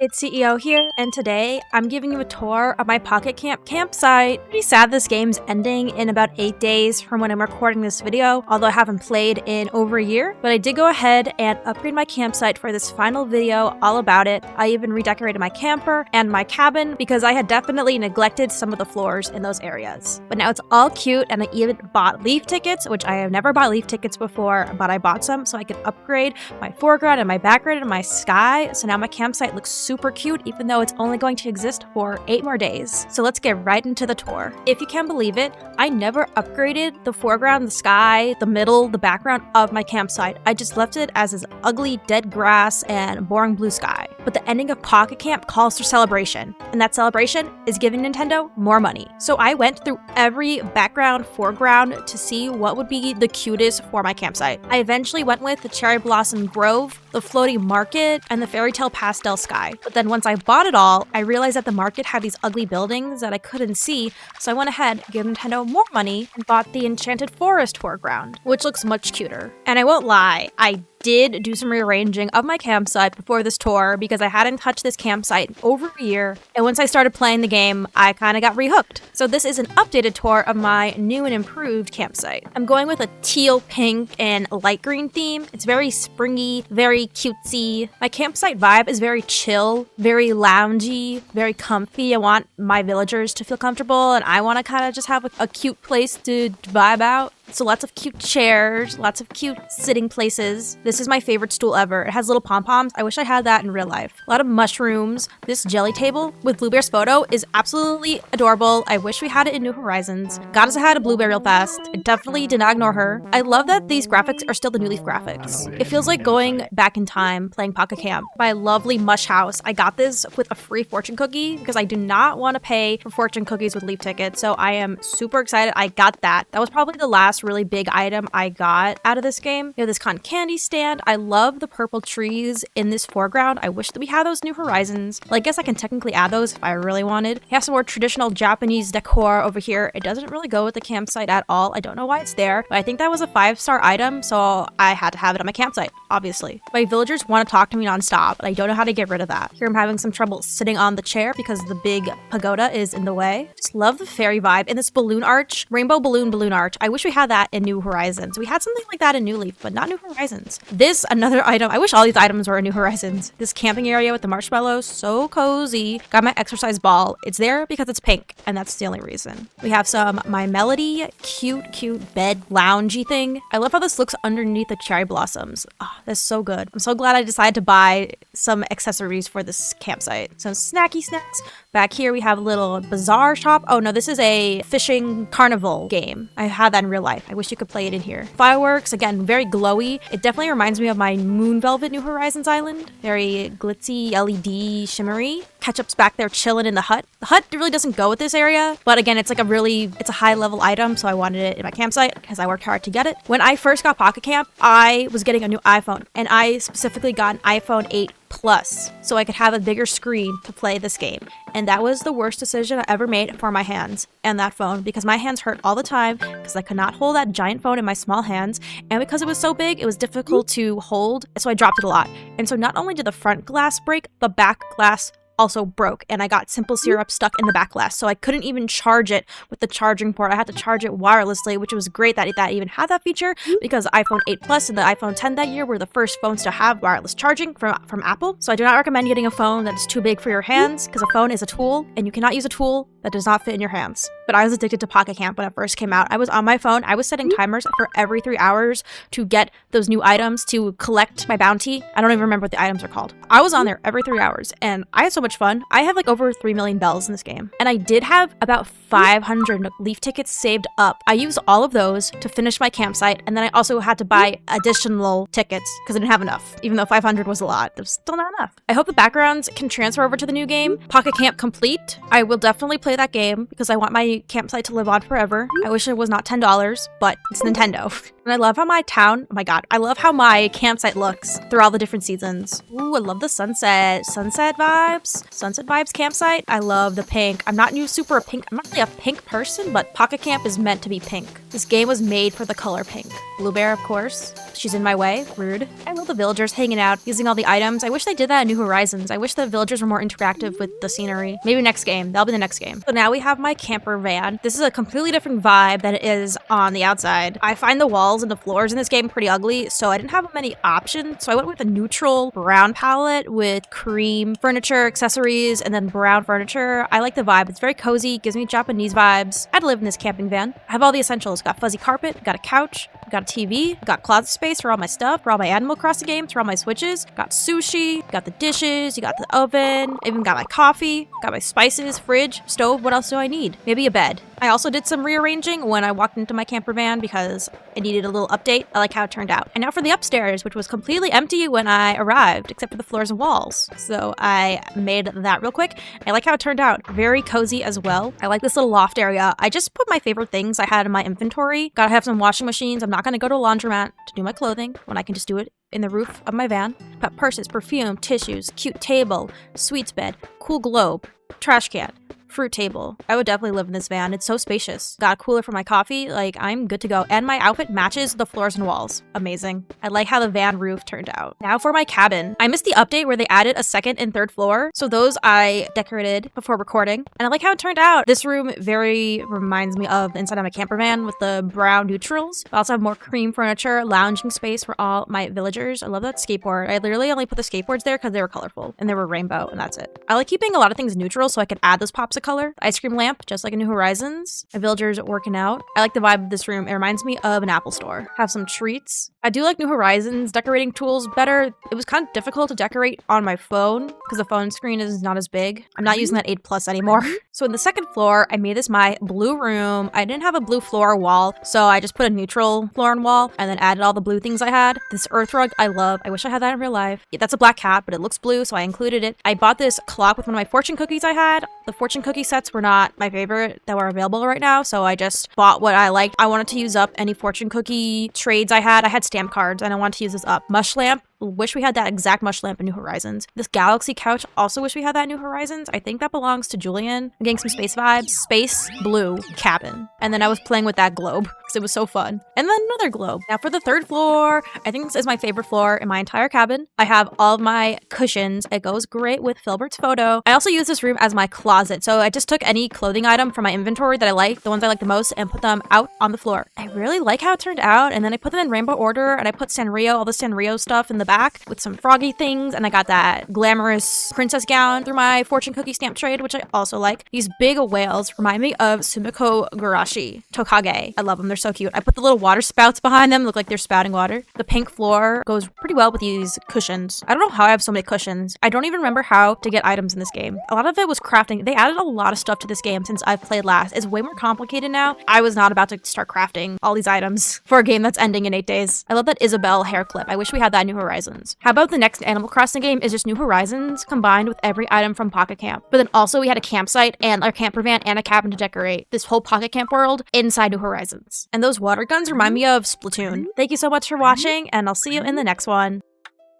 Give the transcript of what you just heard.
it's CEO here, and today I'm giving you a tour of my Pocket Camp campsite. Pretty sad this game's ending in about 8 days from when I'm recording this video, although I haven't played in over a year, but I did go ahead and upgrade my campsite for this final video all about it. I even redecorated my camper and my cabin because I had definitely neglected some of the floors in those areas. But now it's all cute, and I even bought leaf tickets, which I have never bought leaf tickets before, but I bought some so I could upgrade my foreground and my background and my sky. So now my campsite looks super cute, even though it's only going to exist for 8 more days. So let's get right into the tour. If you can believe it, I never upgraded the foreground, the sky, the middle, the background of my campsite. I just left it as this ugly dead grass and boring blue sky. But the ending of Pocket Camp calls for celebration, and that celebration is giving Nintendo more money. So I went through every background, foreground to see what would be the cutest for my campsite. I eventually went with the Cherry Blossom Grove, the floating market, and the fairy tale pastel sky. But then once I bought it all, I realized that the market had these ugly buildings that I couldn't see, so I went ahead, gave Nintendo more money, and bought the Enchanted Forest foreground, which looks much cuter. And I won't lie, I did do some rearranging of my campsite before this tour because I hadn't touched this campsite in over a year, and once I started playing the game, I kind of got rehooked. So this is an updated tour of my new and improved campsite. I'm going with a teal, pink, and light green theme. It's very springy, very cutesy. My campsite vibe is very chill, very loungy, very comfy. I want my villagers to feel comfortable, and I want to kind of just have a cute place to vibe out. So lots of cute chairs, lots of cute sitting places. This is my favorite stool ever. It has little pom-poms. I wish I had that in real life. A lot of mushrooms. This jelly table with Bluebear's photo is absolutely adorable. I wish we had it in New Horizons. Got us ahead of Bluebear real fast. I definitely did not ignore her. I love that these graphics are still the New Leaf graphics. It feels like going back in time playing Pocket Camp. My lovely mush house. I got this with a free fortune cookie because I do not want to pay for fortune cookies with leaf tickets. So I am super excited I got that. That was probably the last really big item I got out of this game. You know, this cotton candy stand. I love the purple trees in this foreground. I wish that we had those New Horizons. Well, I guess I can technically add those if I really wanted. We have some more traditional Japanese decor over here. It doesn't really go with the campsite at all. I don't know why it's there, but I think that was a 5-star item, so I had to have it on my campsite, obviously. My villagers want to talk to me nonstop, but I don't know how to get rid of that. Here I'm having some trouble sitting on the chair because the big pagoda is in the way. Just love the fairy vibe and this balloon arch, rainbow balloon arch. I wish we had that in New Horizons. We had something like that in New Leaf, but not New Horizons. This, another item. I wish all these items were in New Horizons. This camping area with the marshmallows, so cozy. Got my exercise ball. It's there because it's pink, and that's the only reason. We have some My Melody, cute bed loungy thing. I love how this looks underneath the cherry blossoms. Oh, that's so good. I'm so glad I decided to buy some accessories for this campsite. Some snacky snacks. Back here we have a little bazaar shop. Oh no, this is a fishing carnival game. I had that in real life. I wish you could play it in here. Fireworks, again, very glowy. It definitely reminds me of my Moon Velvet New Horizons island. Very glitzy, LED, shimmery. Ketchup's back there chilling in the hut. The hut really doesn't go with this area, but again, it's a high level item, so I wanted it in my campsite because I worked hard to get it. When I first got Pocket Camp, I was getting a new iPhone, and I specifically got an iPhone 8 Plus, so I could have a bigger screen to play this game. And that was the worst decision I ever made for my hands and that phone, because my hands hurt all the time because I could not hold that giant phone in my small hands, and because it was so big, it was difficult to hold, so I dropped it a lot. And so not only did the front glass break, the back glass also broke, and I got simple syrup stuck in the back glass, so I couldn't even charge it with the charging port. I had to charge it wirelessly, which was great that that even had that feature, because the iPhone 8 Plus and the iPhone 10 that year were the first phones to have wireless charging from Apple. So I do not recommend getting a phone that is too big for your hands, because a phone is a tool, and you cannot use a tool that does not fit in your hands. But I was addicted to Pocket Camp when it first came out. I was on my phone. I was setting timers for every 3 hours to get those new items, to collect my bounty. I don't even remember what the items are called. I was on there every 3 hours, and I had so much fun. I have like over 3 million bells in this game, and I did have about 500 leaf tickets saved up. I used all of those to finish my campsite, and then I also had to buy additional tickets because I didn't have enough. Even though 500 was a lot, it was still not enough. I hope the backgrounds can transfer over to the new game. Pocket Camp Complete. I will definitely play that game because I want my campsite to live on forever. I wish it was not $10, but it's Nintendo. And I love how my town, oh my god, I love how my campsite looks through all the different seasons. Ooh, I love the sunset vibes campsite. I love the pink. I'm not super pink. I'm not really a pink person, but Pocket Camp is meant to be pink. This game was made for the color pink. Blue Bear, of course. She's in my way. Rude. I love the villagers hanging out, using all the items. I wish they did that in New Horizons. I wish the villagers were more interactive with the scenery. Maybe next game. That'll be the next game. So now we have my camper van. This is a completely different vibe than it is on the outside. I find the walls and the floors in this game pretty ugly, so I didn't have many options. So I went with a neutral brown palette with cream furniture, accessories, and then brown furniture. I like the vibe. It's very cozy, gives me Japanese vibes. I'd live in this camping van. I have all the essentials. Got fuzzy carpet, got a couch, got a TV, got closet space for all my stuff, for all my Animal Crossing games, for all my Switches, got sushi, got the dishes, you got the oven, even got my coffee, got my spices, fridge, stove. What else do I need? Maybe a bed. I also did some rearranging when I walked into my camper van because it needed a little update. I like how it turned out. And now for the upstairs, which was completely empty when I arrived, except for the floors and walls. So I made that real quick. I like how it turned out. Very cozy as well. I like this little loft area. I just put my favorite things I had in my inventory. Gotta have some washing machines. I'm not gonna go to a laundromat to do my clothing when I can just do it in the roof of my van. Got purses, perfume, tissues, cute table, sweets bed, cool globe, trash can, fruit table. I would definitely live in this van. It's so spacious. Got a cooler for my coffee. Like, I'm good to go. And my outfit matches the floors and walls. Amazing. I like how the van roof turned out. Now for my cabin. I missed the update where they added a second and third floor. So those I decorated before recording. And I like how it turned out. This room very reminds me of the inside of my camper van with the brown neutrals. I also have more cream furniture, lounging space for all my villagers. I love that skateboard. I literally only put the skateboards there because they were colorful and they were rainbow, and that's it. I like keeping a lot of things neutral so I could add those pops of color. Ice cream lamp, just like in New Horizons. My villagers working out. I like the vibe of this room. It reminds me of an Apple store. Have some treats. I do like New Horizons decorating tools better. It was kind of difficult to decorate on my phone because the phone screen is not as big. I'm not using that 8 Plus anymore. So in the second floor, I made this my blue room. I didn't have a blue floor wall, so I just put a neutral floor and wall and then added all the blue things I had. This earth rug I love. I wish I had that in real life. Yeah, that's a black cat, but it looks blue, so I included it. I bought this clock with one of my fortune cookies I had. The fortune cookie sets were not my favorite that were available right now, so I just bought what I liked. I wanted to use up any fortune cookie trades I had. I had stamp cards and I wanted to use this up. Mush lamp. Wish we had that exact mush lamp in New Horizons. This galaxy couch, also wish we had that in New Horizons. I think that belongs to Julian. I'm getting some space vibes. Space, blue, cabin. And then I was playing with that globe because it was so fun. And then another globe. Now for the third floor, I think this is my favorite floor in my entire cabin. I have all of my cushions. It goes great with Filbert's photo. I also use this room as my closet. So I just took any clothing item from my inventory that I like, the ones I like the most, and put them out on the floor. I really like how it turned out. And then I put them in rainbow order and I put Sanrio, all the Sanrio stuff in the back with some froggy things, and I got that glamorous princess gown through my fortune cookie stamp trade, which I also like. These big whales remind me of Sumiko Gurashi Tokage. I love them. They're so cute. I put the little water spouts behind them, look like they're spouting water. The pink floor goes pretty well with these cushions. I don't know how I have so many cushions. I don't even remember how to get items in this game. A lot of it was crafting. They added a lot of stuff to this game since I've played last. It's way more complicated now. I was not about to start crafting all these items for a game that's ending in 8 days. I love that Isabelle hair clip. I wish we had that in New Horizons. How about the next Animal Crossing game is just New Horizons combined with every item from Pocket Camp. But then also we had a campsite and our camper van and a cabin to decorate this whole Pocket Camp world inside New Horizons. And those water guns remind me of Splatoon. Thank you so much for watching, and I'll see you in the next one.